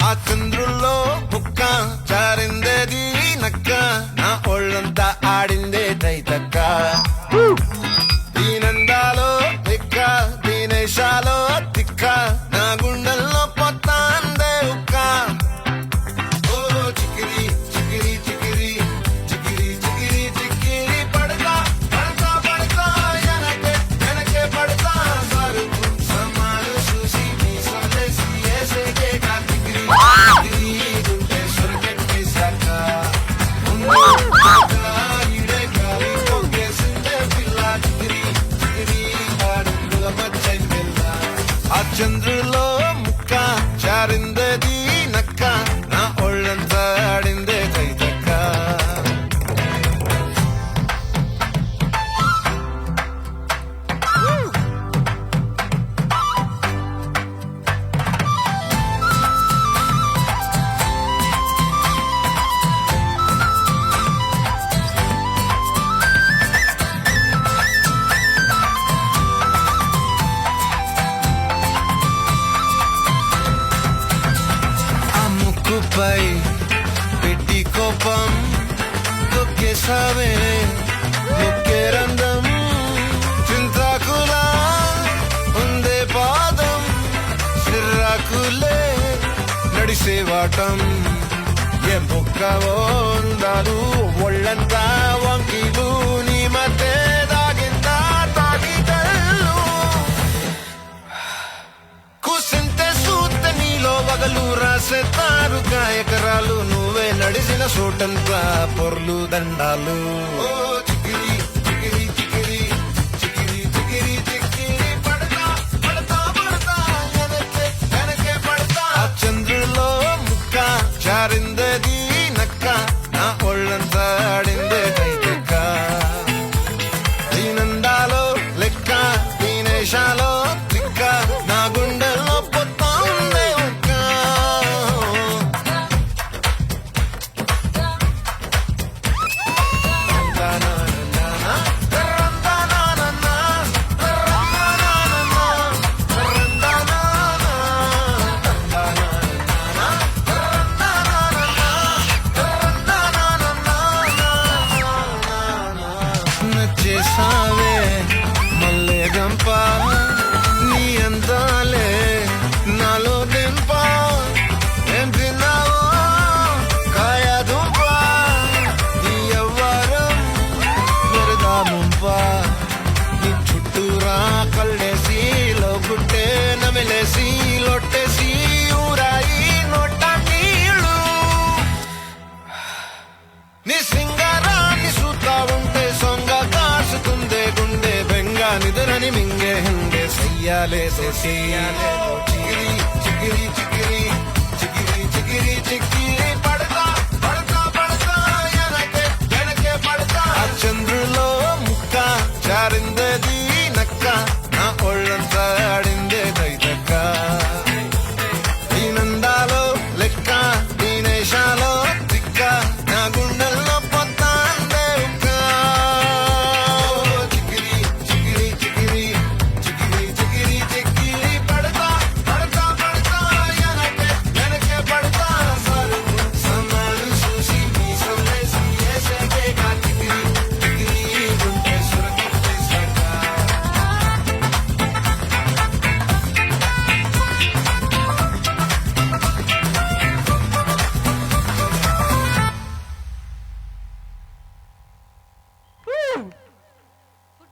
ఆ చంద్రుల్లో బుక్క జారిందేది నక్క నా ఒళ్ళంతా ఆడిందే తైతక్క దీనందాలో ఎక్క దీనేశాలో తిక్క నా గుండెల్లో పొత్తాందే ఉక్క ఓ చికిరి చికిరి చికిరి చికిరి చికిరి చికిరి పడతా పడతా పడతా ఎనకే ఎనకే పడతా సరుకు సమాలు చూసి మీ సందేశి ఏసేకే చికిరి చికిరి గుండె సొరకెట్టి సాక ఇడే గాలి పొగేసిందే పిల్ల చికిరి చికిరి ఆడుకుల మచ్చై పిల్ల ఆ చంద్రులో ముక్క జారిందేది నక్క నా ఒళ్ళంతా ఆడిందే కైతక్క ఆ ముక్కుపై పెట్టి కోపం తొక్కేసావే నొక్కే రంధం చింతాకులా ఉందే పాదం సిర్రాకులే నడిసే వాటం ఏ బొక్కవో ఉండాలు ఒళ్ళంతా వంకీలు నీ మధ్య దాగిందా తాగిదల్లు కూసింతే సూత్త నీలో వగలు రాసేతారుగా ఎకరాలు నువ్వే నడిసిన చోటంతా పొర్లు దండాలు ఓ చికిరి చికిరి చికిరి చికిరి చికిరి చికిరి పడతా పడతా పడతా ఎనకే ఎనకే పడతా ఆ చంద్రులో ముక్క జారిందేది నక్క నా ఒళ్ళంతా ఆడిందే కైతక్క దీనందాలో లెక్క దీనేశాలో తిక్క నా గుండెల్లో పొత్తా ఉందే ఒక్క నచ్చేసావే మల్లె గంప నీ అందాలే నాలో దింప ఏం తిన్నావో కాయ దుంప నీ ఎవ్వరం మెరదా ముంప నీ చుట్టూరా కళ్ళేసి లోగుట్టే నమిలేసి లొట్టేసి ఊరాయి నోట నీళ్ళు నీ సింగారాన్ని చూస్తా ఉంటే సొంగ కాసుకుందే గుండె బెంగ నిద్రని మింగే హండే సయ్యాలే చికిరి చికిరి చికిరి